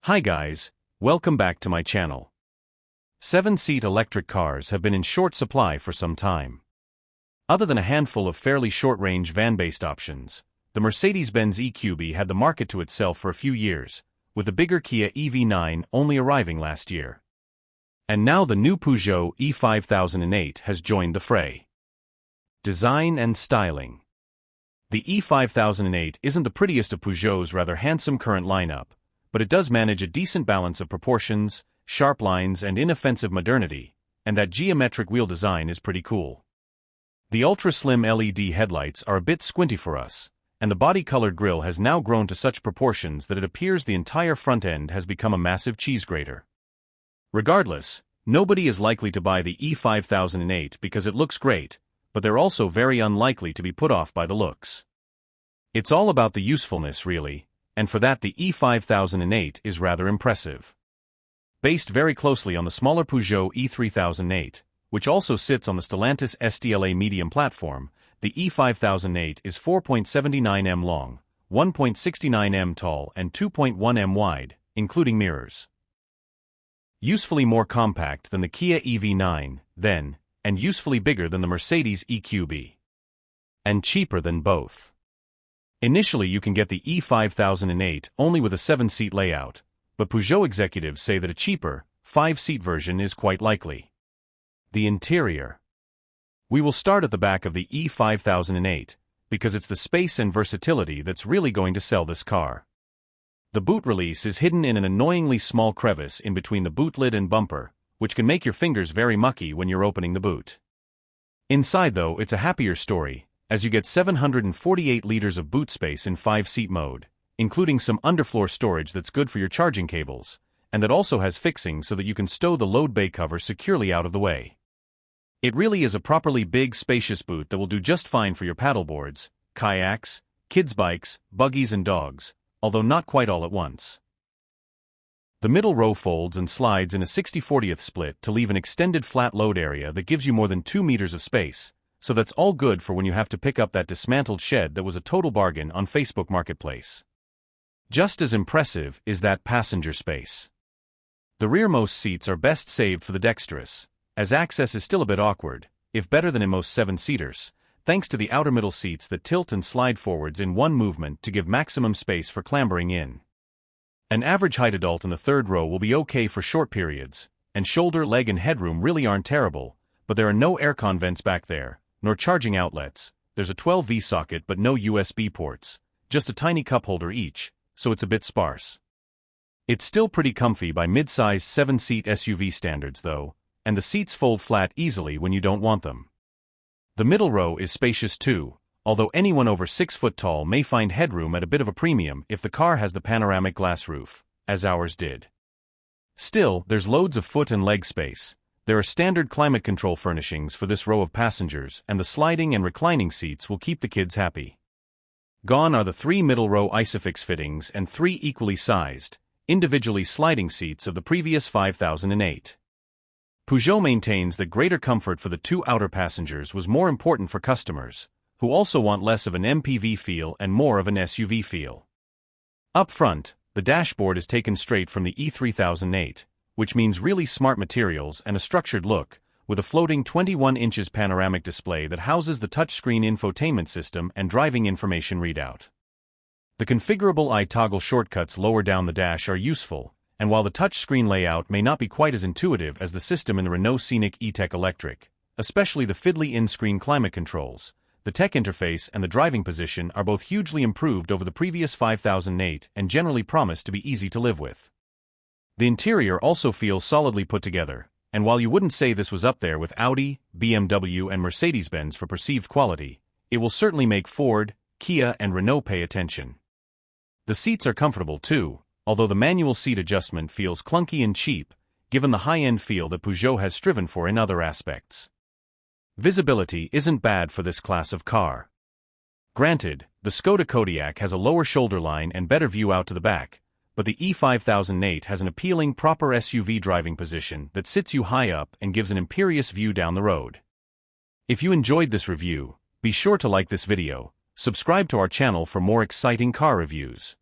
Hi guys, welcome back to my channel. 7-seat electric cars have been in short supply for some time. Other than a handful of fairly short-range van-based options, the Mercedes-Benz EQB had the market to itself for a few years, with the bigger Kia EV9 only arriving last year. And now the new Peugeot E-5008 has joined the fray. Design and styling. The E-5008 isn't the prettiest of Peugeot's rather handsome current lineup, but it does manage a decent balance of proportions, sharp lines and inoffensive modernity, and that geometric wheel design is pretty cool. The ultra-slim LED headlights are a bit squinty for us, and the body-colored grille has now grown to such proportions that it appears the entire front end has become a massive cheese grater. Regardless, nobody is likely to buy the E-5008 because it looks great, but they're also very unlikely to be put off by the looks. It's all about the usefulness, really, and for that the E-5008 is rather impressive. Based very closely on the smaller Peugeot E-3008, which also sits on the Stellantis STLA medium platform, the E-5008 is 4.79 m long, 1.69 m tall and 2.1 m wide, including mirrors. Usefully more compact than the Kia EV9, then, and usefully bigger than the Mercedes EQB. And cheaper than both. Initially you can get the E-5008 only with a 7-seat layout, but Peugeot executives say that a cheaper, 5-seat version is quite likely. The interior. We will start at the back of the E-5008, because it's the space and versatility that's really going to sell this car. The boot release is hidden in an annoyingly small crevice in between the boot lid and bumper, which can make your fingers very mucky when you're opening the boot. Inside though, it's a happier story, as you get 748 liters of boot space in 5-seat mode, including some underfloor storage that's good for your charging cables, and that also has fixing so that you can stow the load bay cover securely out of the way. It really is a properly big, spacious boot that will do just fine for your paddleboards, kayaks, kids' bikes, buggies and dogs, although not quite all at once. The middle row folds and slides in a 60/40th split to leave an extended flat load area that gives you more than 2 meters of space, so that's all good for when you have to pick up that dismantled shed that was a total bargain on Facebook Marketplace. Just as impressive is that passenger space. The rearmost seats are best saved for the dexterous, as access is still a bit awkward, if better than in most 7-seaters, thanks to the outer middle seats that tilt and slide forwards in one movement to give maximum space for clambering in. An average height adult in the third row will be okay for short periods, and shoulder, leg and headroom really aren't terrible, but there are no aircon vents back there, nor charging outlets. There's a 12V socket but no USB ports, just a tiny cup holder each, so it's a bit sparse. It's still pretty comfy by mid-sized 7-seat SUV standards though, and the seats fold flat easily when you don't want them. The middle row is spacious too, although anyone over 6 foot tall may find headroom at a bit of a premium if the car has the panoramic glass roof, as ours did. Still, there's loads of foot and leg space. There are standard climate control furnishings for this row of passengers, and the sliding and reclining seats will keep the kids happy. Gone are the 3 middle row Isofix fittings and 3 equally sized, individually sliding seats of the previous 5008. Peugeot maintains that greater comfort for the 2 outer passengers was more important for customers, who also want less of an MPV feel and more of an SUV feel. Up front, the dashboard is taken straight from the E-3008, which means really smart materials and a structured look, with a floating 21 inches panoramic display that houses the touchscreen infotainment system and driving information readout. The configurable iToggle shortcuts lower down the dash are useful, and while the touchscreen layout may not be quite as intuitive as the system in the Renault Scenic E-Tech Electric, especially the fiddly in-screen climate controls, the tech interface and the driving position are both hugely improved over the previous 5008 and generally promise to be easy to live with. The interior also feels solidly put together, and while you wouldn't say this was up there with Audi, BMW and Mercedes-Benz for perceived quality, it will certainly make Ford, Kia and Renault pay attention. The seats are comfortable too, although the manual seat adjustment feels clunky and cheap, given the high-end feel that Peugeot has striven for in other aspects. Visibility isn't bad for this class of car. Granted, the Skoda Kodiaq has a lower shoulder line and better view out to the back, but the E-5008 has an appealing proper SUV driving position that sits you high up and gives an imperious view down the road. If you enjoyed this review, be sure to like this video, subscribe to our channel for more exciting car reviews.